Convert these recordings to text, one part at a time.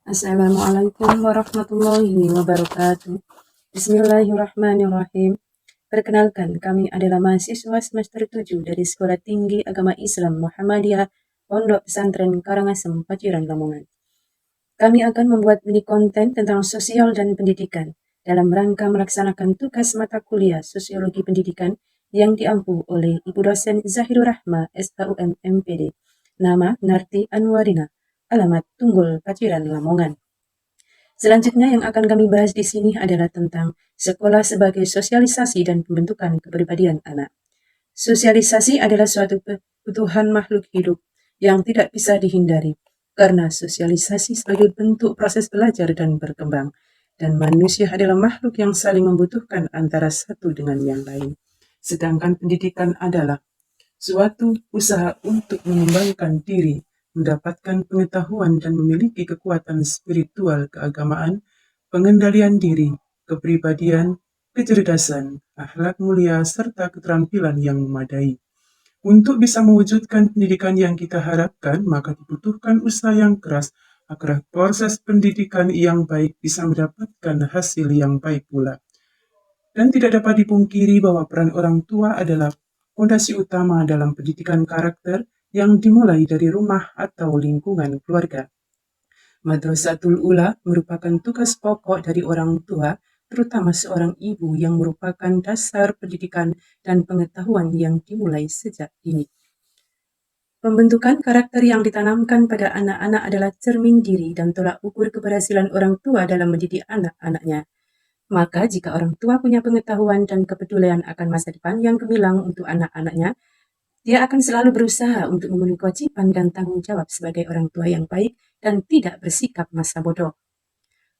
Assalamualaikum warahmatullahi wabarakatuh. Bismillahirrahmanirrahim. Perkenalkan, kami adalah mahasiswa semester 7 dari Sekolah Tinggi Agama Islam Muhammadiyah Pondok Pesantren Karangasem, Paciran, Lamongan. Kami akan membuat mini konten tentang sosial dan pendidikan dalam rangka melaksanakan tugas mata kuliah Sosiologi Pendidikan yang diampu oleh Ibu Dosen Zahirur Rahma, SHUM MPD. Nama Narti Anwarina. Alamat Tunggul, Paciran, Lamongan. Selanjutnya yang akan kami bahas di sini adalah tentang sekolah sebagai sosialisasi dan pembentukan kepribadian anak. Sosialisasi adalah suatu kebutuhan makhluk hidup yang tidak bisa dihindari, karena sosialisasi sebagai bentuk proses belajar dan berkembang, dan manusia adalah makhluk yang saling membutuhkan antara satu dengan yang lain. Sedangkan pendidikan adalah suatu usaha untuk mengembangkan diri, mendapatkan pengetahuan dan memiliki kekuatan spiritual keagamaan, pengendalian diri, kepribadian, kecerdasan, akhlak mulia, serta keterampilan yang memadai. Untuk bisa mewujudkan pendidikan yang kita harapkan, maka dibutuhkan usaha yang keras agar proses pendidikan yang baik bisa mendapatkan hasil yang baik pula. Dan tidak dapat dipungkiri bahwa peran orang tua adalah fondasi utama dalam pendidikan karakter yang dimulai dari rumah atau lingkungan keluarga. Madrasatul Ula merupakan tugas pokok dari orang tua, terutama seorang ibu yang merupakan dasar pendidikan dan pengetahuan yang dimulai sejak dini. Pembentukan karakter yang ditanamkan pada anak-anak adalah cermin diri dan tolak ukur keberhasilan orang tua dalam mendidik anak-anaknya. Maka jika orang tua punya pengetahuan dan kepedulian akan masa depan yang gemilang untuk anak-anaknya, dia akan selalu berusaha untuk memenuhi kewajiban dan tanggung jawab sebagai orang tua yang baik dan tidak bersikap masa bodoh.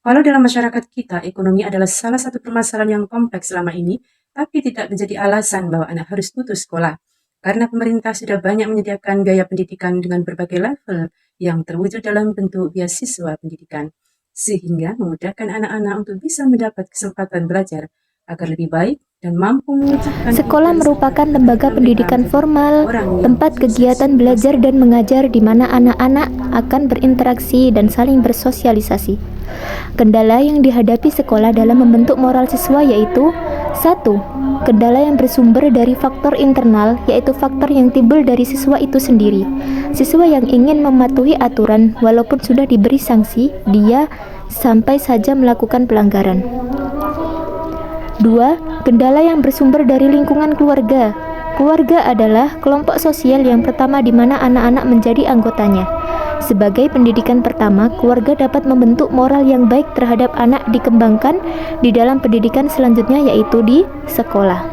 Walau dalam masyarakat kita, ekonomi adalah salah satu permasalahan yang kompleks selama ini, tapi tidak menjadi alasan bahwa anak harus putus sekolah. Karena pemerintah sudah banyak menyediakan biaya pendidikan dengan berbagai level yang terwujud dalam bentuk beasiswa pendidikan, sehingga memudahkan anak-anak untuk bisa mendapat kesempatan belajar agar lebih baik dan mampu mewujudkan. Sekolah merupakan lembaga pendidikan formal, tempat kegiatan belajar dan mengajar di mana anak-anak akan berinteraksi dan saling bersosialisasi. Kendala yang dihadapi sekolah dalam membentuk moral siswa yaitu 1. Kendala yang bersumber dari faktor internal, yaitu faktor yang timbul dari siswa itu sendiri. Siswa yang ingin mematuhi aturan walaupun sudah diberi sanksi, dia sampai saja melakukan pelanggaran. 2. Kendala yang bersumber dari lingkungan keluarga. Keluarga adalah kelompok sosial yang pertama di mana anak-anak menjadi anggotanya. Sebagai pendidikan pertama, keluarga dapat membentuk moral yang baik terhadap anak dikembangkan di dalam pendidikan selanjutnya yaitu di sekolah.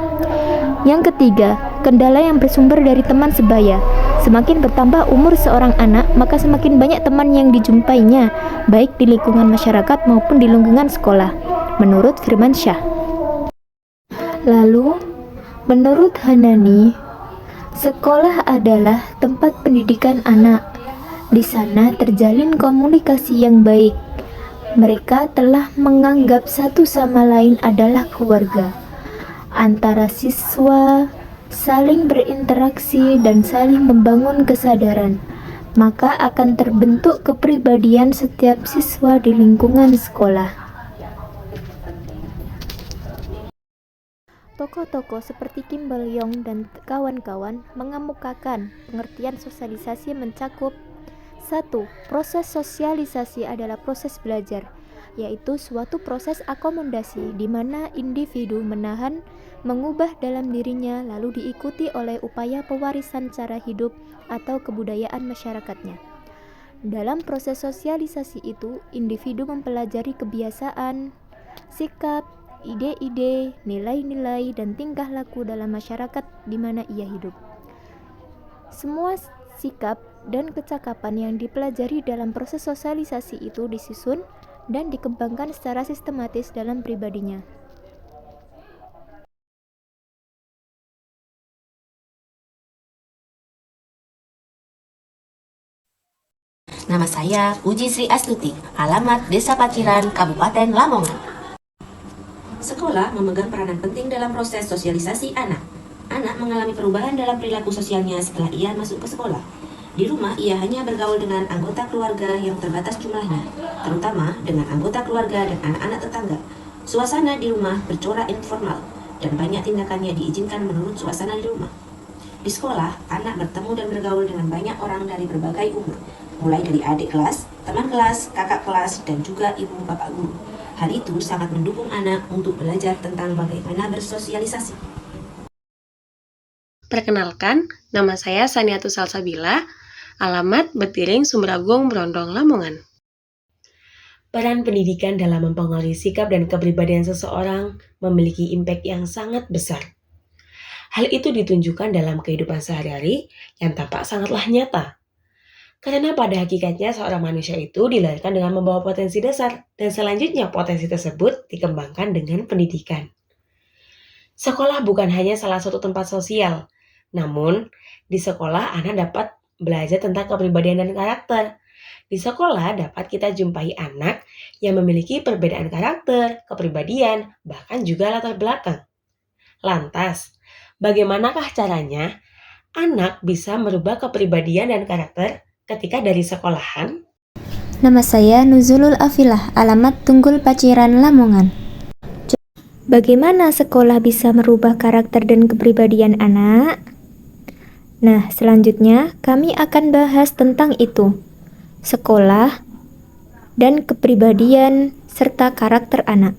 Yang ketiga, kendala yang bersumber dari teman sebaya. Semakin bertambah umur seorang anak, maka semakin banyak teman yang dijumpainya, baik di lingkungan masyarakat maupun di lingkungan sekolah, menurut Firmansyah. Lalu, menurut Hanani, sekolah adalah tempat pendidikan anak. Di sana terjalin komunikasi yang baik. Mereka telah menganggap satu sama lain adalah keluarga. Antara siswa saling berinteraksi dan saling membangun kesadaran, maka akan terbentuk kepribadian setiap siswa di lingkungan sekolah. Tokoh-tokoh seperti Kim Bal-yong dan kawan-kawan mengemukakan pengertian sosialisasi mencakup 1. Proses sosialisasi adalah proses belajar, yaitu suatu proses akomodasi di mana individu menahan, mengubah dalam dirinya lalu diikuti oleh upaya pewarisan cara hidup atau kebudayaan masyarakatnya. Dalam proses sosialisasi itu, individu mempelajari kebiasaan, sikap, ide-ide, nilai-nilai, dan tingkah laku dalam masyarakat di mana ia hidup. Semua sikap dan kecakapan yang dipelajari dalam proses sosialisasi itu disusun dan dikembangkan secara sistematis dalam pribadinya. Nama saya Puji Sri Astuti, alamat Desa Paciran, Kabupaten Lamongan. Sekolah memegang peranan penting dalam proses sosialisasi anak. Anak mengalami perubahan dalam perilaku sosialnya setelah ia masuk ke sekolah. Di rumah, ia hanya bergaul dengan anggota keluarga yang terbatas jumlahnya, terutama dengan anggota keluarga dan anak-anak tetangga. Suasana di rumah bercorak informal, dan banyak tindakannya diizinkan menurut suasana di rumah. Di sekolah, anak bertemu dan bergaul dengan banyak orang dari berbagai umur, mulai dari adik kelas, teman kelas, kakak kelas, dan juga ibu bapak guru. Hal itu sangat mendukung anak untuk belajar tentang bagaimana bersosialisasi. Perkenalkan, nama saya Saniatu Salsabila, alamat Betiring, Sumeragung, Brondong, Lamongan. Peran pendidikan dalam mempengaruhi sikap dan kepribadian seseorang memiliki impact yang sangat besar. Hal itu ditunjukkan dalam kehidupan sehari-hari yang tampak sangatlah nyata. Karena pada hakikatnya seorang manusia itu dilahirkan dengan membawa potensi dasar, dan selanjutnya potensi tersebut dikembangkan dengan pendidikan. Sekolah bukan hanya salah satu tempat sosial, namun di sekolah anak dapat belajar tentang kepribadian dan karakter. Di sekolah dapat kita jumpai anak yang memiliki perbedaan karakter, kepribadian, bahkan juga latar belakang. Lantas, bagaimanakah caranya anak bisa merubah kepribadian dan karakter ketika dari sekolahan? Nama saya Nuzulul Afilah, alamat Tunggul Paciran, Lamongan. Bagaimana sekolah bisa merubah karakter dan kepribadian anak? Nah, selanjutnya kami akan bahas tentang itu. Sekolah dan kepribadian serta karakter anak.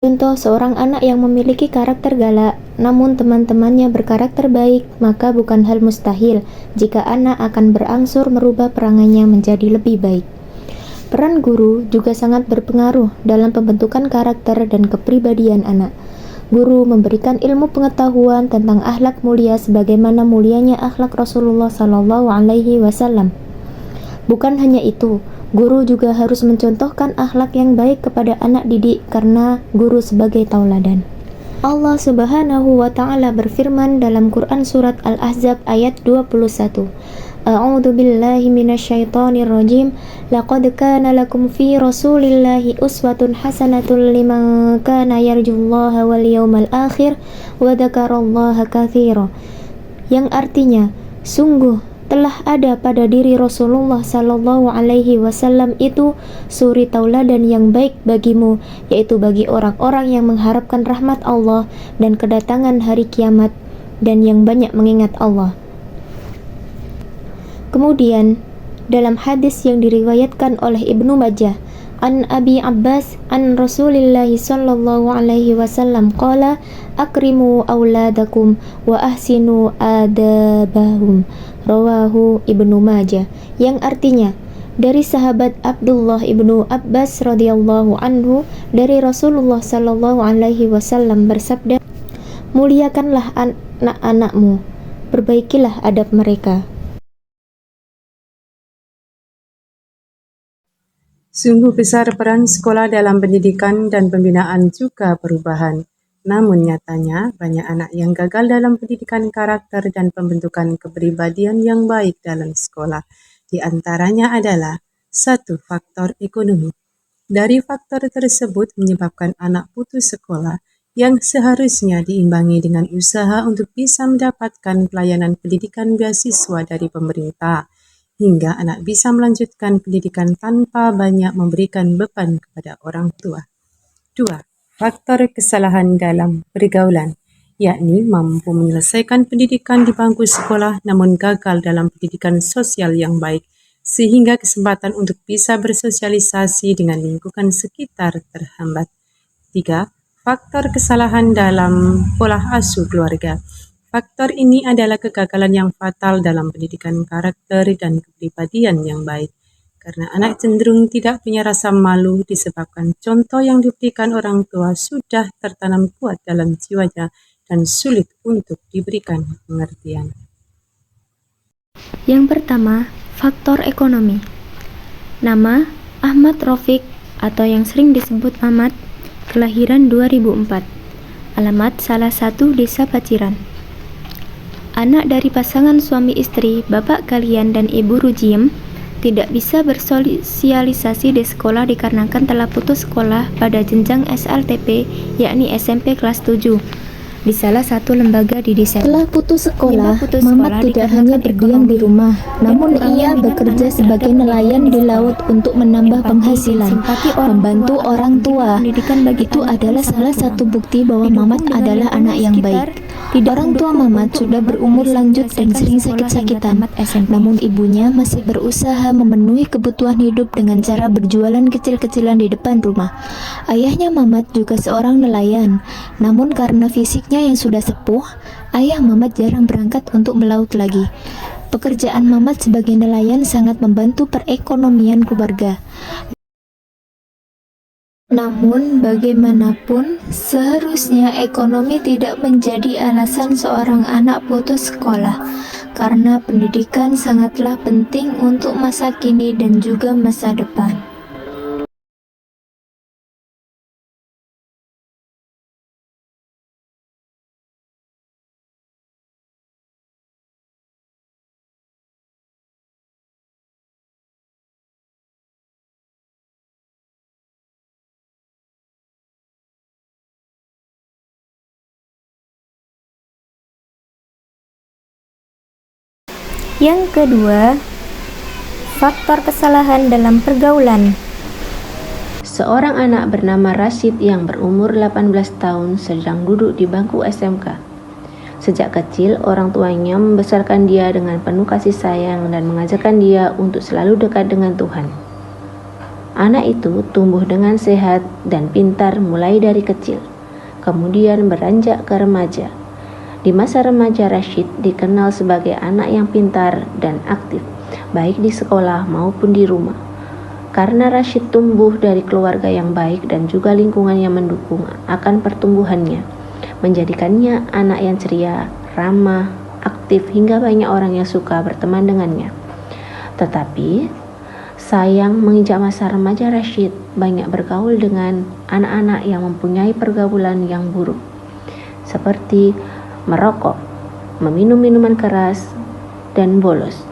Contoh seorang anak yang memiliki karakter galak, namun teman-temannya berkarakter baik, maka bukan hal mustahil jika anak akan berangsur merubah perangainya menjadi lebih baik. Peran guru juga sangat berpengaruh dalam pembentukan karakter dan kepribadian anak. Guru memberikan ilmu pengetahuan tentang akhlak mulia sebagaimana mulianya akhlak Rasulullah SAW. Bukan hanya itu, guru juga harus mencontohkan akhlak yang baik kepada anak didik karena guru sebagai tauladan. Allah Subhanahu wa taala berfirman dalam Quran surat Al-Ahzab ayat 21. A'udzu billahi minasyaitonir rajim. Laqad kana lakum fi Rasulillahi uswatun hasanatun liman kana yarjullaha wal yawmal akhir wa dzakarallaha katsira. Yang artinya, sungguh telah ada pada diri Rasulullah sallallahu alaihi wasallam itu suri tauladan yang baik bagimu, yaitu bagi orang-orang yang mengharapkan rahmat Allah dan kedatangan hari kiamat dan yang banyak mengingat Allah. Kemudian dalam hadis yang diriwayatkan oleh Ibnu Majah an Abi Abbas an Rasulillah sallallahu alaihi wasallam qala akrimu auladakum wa ahsinu adabahum, rawahu Ibnu Majah, yang artinya dari sahabat Abdullah Ibnu Abbas radhiyallahu anhu dari Rasulullah sallallahu alaihi wasallam bersabda, muliakanlah anak-anakmu, perbaikilah adab mereka. Sungguh besar peran sekolah dalam pendidikan dan pembinaan juga perubahan. Namun nyatanya, banyak anak yang gagal dalam pendidikan karakter dan pembentukan kepribadian yang baik dalam sekolah. Di antaranya adalah 1. Faktor ekonomi. Dari faktor tersebut menyebabkan anak putus sekolah yang seharusnya diimbangi dengan usaha untuk bisa mendapatkan pelayanan pendidikan beasiswa dari pemerintah, hingga anak bisa melanjutkan pendidikan tanpa banyak memberikan beban kepada orang tua. 2. Faktor kesalahan dalam pergaulan, yakni mampu menyelesaikan pendidikan di bangku sekolah namun gagal dalam pendidikan sosial yang baik, sehingga kesempatan untuk bisa bersosialisasi dengan lingkungan sekitar terhambat. 3. Faktor kesalahan dalam pola asuh keluarga. Faktor ini adalah kegagalan yang fatal dalam pendidikan karakter dan kepribadian yang baik, karena anak cenderung tidak punya rasa malu disebabkan contoh yang diberikan orang tua sudah tertanam kuat dalam jiwanya dan sulit untuk diberikan pengertian. Yang pertama, faktor ekonomi. Nama Ahmad Rafiq atau yang sering disebut Ahmad, kelahiran 2004. Alamat salah satu desa Paciran. Anak dari pasangan suami istri, bapak kalian dan ibu Rujiem, tidak bisa bersosialisasi di sekolah dikarenakan telah putus sekolah pada jenjang SLTP, yakni SMP kelas 7. di salah satu lembaga di desa. Setelah putus sekolah, Mamat tidak hanya berdiam di rumah, namun ia bekerja sebagai nelayan di laut untuk menambah penghasilan, membantu orang tua. Itu adalah salah satu bukti bahwa Mamat adalah anak yang baik. Orang tua Mamat sudah berumur lanjut dan sering sakit-sakitan, namun ibunya masih berusaha memenuhi kebutuhan hidup dengan cara berjualan kecil-kecilan di depan rumah. Ayahnya Mamat juga seorang nelayan, namun karena fisiknya yang sudah sepuh, ayah Mamat jarang berangkat untuk melaut lagi. Pekerjaan Mamat sebagai nelayan sangat membantu perekonomian keluarga. Namun, bagaimanapun, seharusnya ekonomi tidak menjadi alasan seorang anak putus sekolah, karena pendidikan sangatlah penting untuk masa kini dan juga masa depan. Yang kedua, faktor kesalahan dalam pergaulan. Seorang anak bernama Rashid yang berumur 18 tahun sedang duduk di bangku SMK. Sejak kecil, orang tuanya membesarkan dia dengan penuh kasih sayang dan mengajarkan dia untuk selalu dekat dengan Tuhan. Anak itu tumbuh dengan sehat dan pintar mulai dari kecil, kemudian beranjak ke remaja. Di masa remaja, Rashid dikenal sebagai anak yang pintar dan aktif, baik di sekolah maupun di rumah. Karena Rashid tumbuh dari keluarga yang baik dan juga lingkungan yang mendukung akan pertumbuhannya, menjadikannya anak yang ceria, ramah, aktif, hingga banyak orang yang suka berteman dengannya. Tetapi, sayang menginjak masa remaja, Rashid banyak bergaul dengan anak-anak yang mempunyai pergaulan yang buruk, seperti merokok, meminum minuman keras, dan bolos.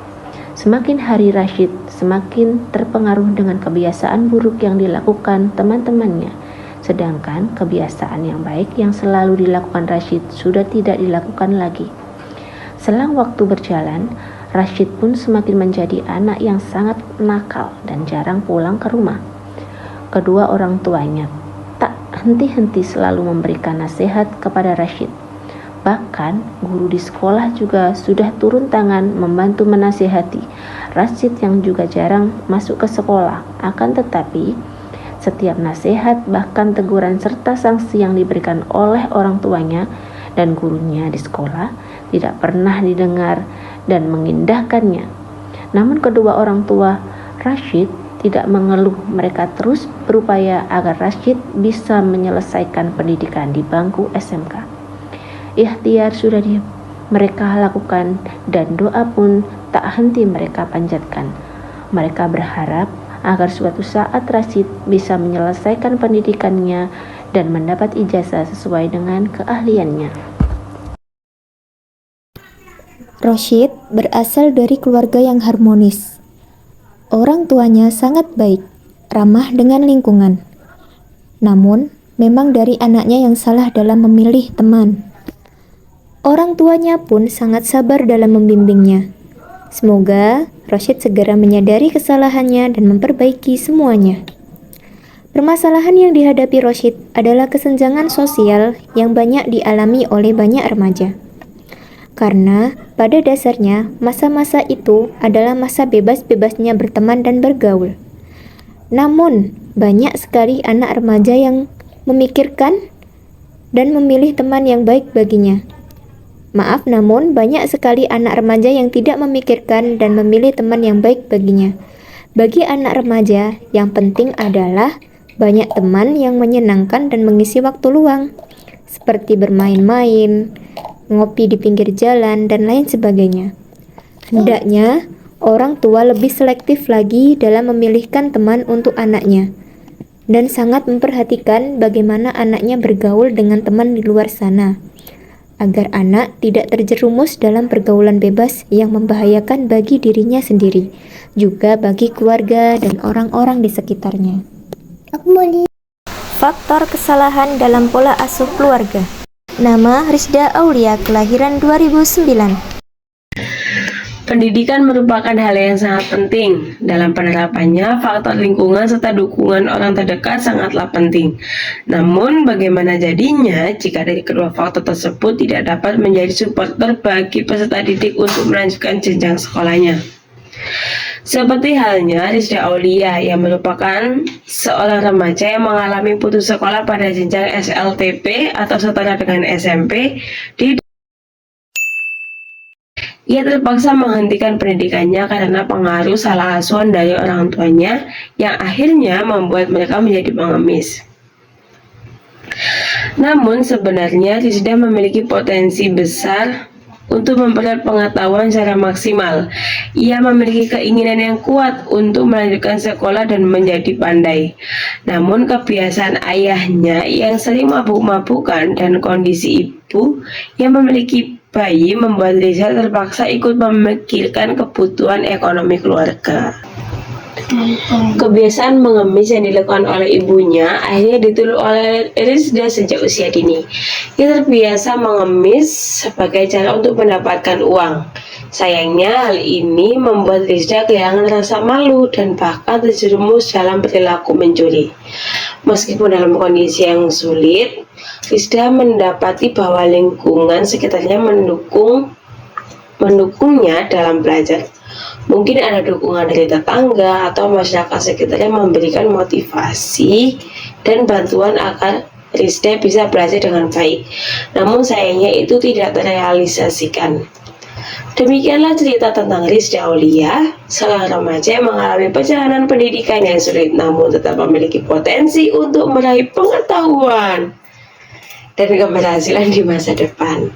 Semakin hari Rashid semakin terpengaruh dengan kebiasaan buruk yang dilakukan teman-temannya, sedangkan kebiasaan yang baik yang selalu dilakukan Rashid sudah tidak dilakukan lagi. Selang waktu berjalan, Rashid pun semakin menjadi anak yang sangat nakal dan jarang pulang ke rumah. Kedua orang tuanya tak henti-henti selalu memberikan nasihat kepada Rashid. Bahkan guru di sekolah juga sudah turun tangan membantu menasihati Rashid yang juga jarang masuk ke sekolah. Akan tetapi, setiap nasihat bahkan teguran serta sanksi yang diberikan oleh orang tuanya dan gurunya di sekolah tidak pernah didengar dan mengindahkannya. Namun kedua orang tua Rashid tidak mengeluh. Mereka terus berupaya agar Rashid bisa menyelesaikan pendidikan di bangku SMK. Ikhtiar sudah mereka lakukan dan doa pun tak henti mereka panjatkan. Mereka berharap agar suatu saat Rashid bisa menyelesaikan pendidikannya dan mendapat ijazah sesuai dengan keahliannya. Rashid berasal dari keluarga yang harmonis. Orang tuanya sangat baik, ramah dengan lingkungan. Namun, memang dari anaknya yang salah dalam memilih teman. Orang tuanya pun sangat sabar dalam membimbingnya. Semoga Rashid segera menyadari kesalahannya dan memperbaiki semuanya. Permasalahan yang dihadapi Rashid adalah kesenjangan sosial yang banyak dialami oleh banyak remaja. Karena pada dasarnya masa-masa itu adalah masa bebas-bebasnya berteman dan bergaul. Namun, banyak sekali anak remaja yang memikirkan dan memilih teman yang baik baginya. Maaf, namun banyak sekali anak remaja yang tidak memikirkan dan memilih teman yang baik baginya. Bagi anak remaja, yang penting adalah banyak teman yang menyenangkan dan mengisi waktu luang, seperti bermain-main, ngopi di pinggir jalan, dan lain sebagainya. Hendaknya, orang tua lebih selektif lagi dalam memilihkan teman untuk anaknya, dan sangat memperhatikan bagaimana anaknya bergaul dengan teman di luar sana, agar anak tidak terjerumus dalam pergaulan bebas yang membahayakan bagi dirinya sendiri, juga bagi keluarga dan orang-orang di sekitarnya. Faktor kesalahan dalam pola asuh keluarga. Nama Rizda Aulia, kelahiran 2009. Pendidikan merupakan hal yang sangat penting. Dalam penerapannya, faktor lingkungan serta dukungan orang terdekat sangatlah penting. Namun, bagaimana jadinya jika dari kedua faktor tersebut tidak dapat menjadi supporter bagi peserta didik untuk melanjutkan jenjang sekolahnya? Seperti halnya Rizda Aulia yang merupakan seorang remaja yang mengalami putus sekolah pada jenjang SLTP atau setara dengan SMP. Ia terpaksa menghentikan pendidikannya karena pengaruh salah asuhan dari orang tuanya yang akhirnya membuat mereka menjadi pengemis. Namun sebenarnya Rizda memiliki potensi besar untuk memperoleh pengetahuan secara maksimal. Ia memiliki keinginan yang kuat untuk melanjutkan sekolah dan menjadi pandai. Namun kebiasaan ayahnya yang sering mabuk-mabukan dan kondisi ibu yang memiliki bayi membuat Rizda terpaksa ikut memikirkan kebutuhan ekonomi keluarga. Kebiasaan mengemis yang dilakukan oleh ibunya akhirnya ditiru oleh Rizda sejak usia dini. Ia terbiasa mengemis sebagai cara untuk mendapatkan uang. Sayangnya hal ini membuat Rizda kehilangan rasa malu dan bahkan terjerumus dalam perilaku mencuri. Meskipun dalam kondisi yang sulit, Rizda mendapati bahwa lingkungan sekitarnya mendukungnya dalam belajar. Mungkin ada dukungan dari tetangga atau masyarakat sekitar yang memberikan motivasi dan bantuan agar Rizda bisa belajar dengan baik. Namun sayangnya itu tidak terrealisasikan. Demikianlah cerita tentang Rizda Aulia, seorang remaja yang mengalami perjalanan pendidikan yang sulit namun tetap memiliki potensi untuk meraih pengetahuan dan keberhasilan di masa depan.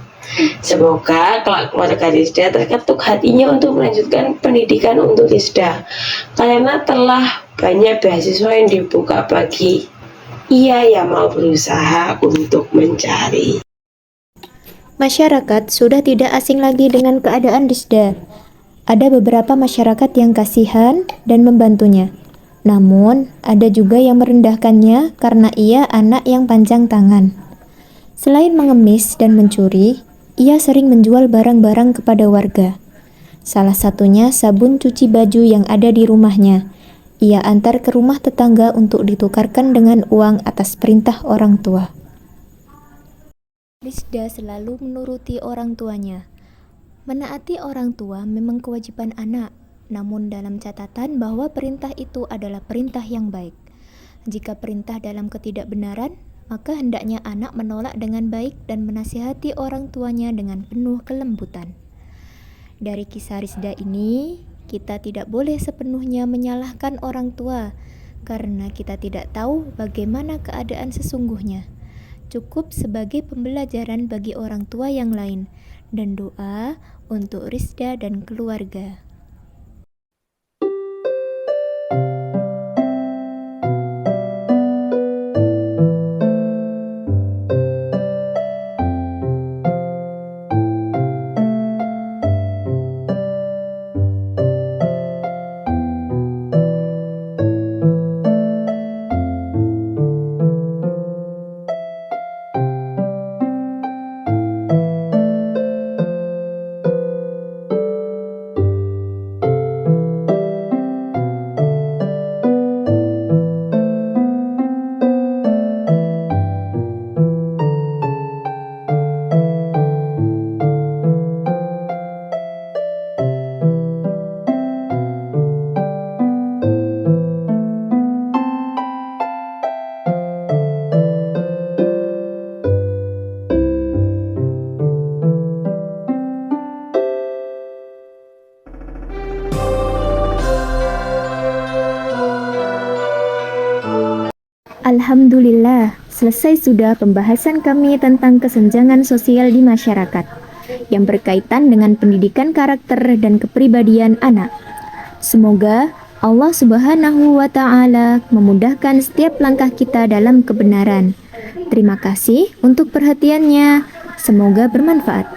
Semoga kelak keluarga Rizda terketuk hatinya untuk melanjutkan pendidikan untuk Rizda, karena telah banyak beasiswa yang dibuka bagi ia yang mau berusaha untuk mencari. Masyarakat sudah tidak asing lagi dengan keadaan Rizda. Ada beberapa masyarakat yang kasihan dan membantunya. Namun, ada juga yang merendahkannya karena ia anak yang panjang tangan. Selain mengemis dan mencuri, ia sering menjual barang-barang kepada warga. Salah satunya sabun cuci baju yang ada di rumahnya. Ia antar ke rumah tetangga untuk ditukarkan dengan uang atas perintah orang tua. Rizda selalu menuruti orang tuanya. Menaati orang tua memang kewajiban anak, namun dalam catatan bahwa perintah itu adalah perintah yang baik. Jika perintah dalam ketidakbenaran, maka hendaknya anak menolak dengan baik dan menasihati orang tuanya dengan penuh kelembutan. Dari kisah Rizda ini, kita tidak boleh sepenuhnya menyalahkan orang tua, karena kita tidak tahu bagaimana keadaan sesungguhnya. Cukup sebagai pembelajaran bagi orang tua yang lain, dan doa untuk Rizda dan keluarga. Alhamdulillah, selesai sudah pembahasan kami tentang kesenjangan sosial di masyarakat yang berkaitan dengan pendidikan karakter dan kepribadian anak. Semoga Allah Subhanahu wa Ta'ala memudahkan setiap langkah kita dalam kebenaran. Terima kasih untuk perhatiannya. Semoga bermanfaat.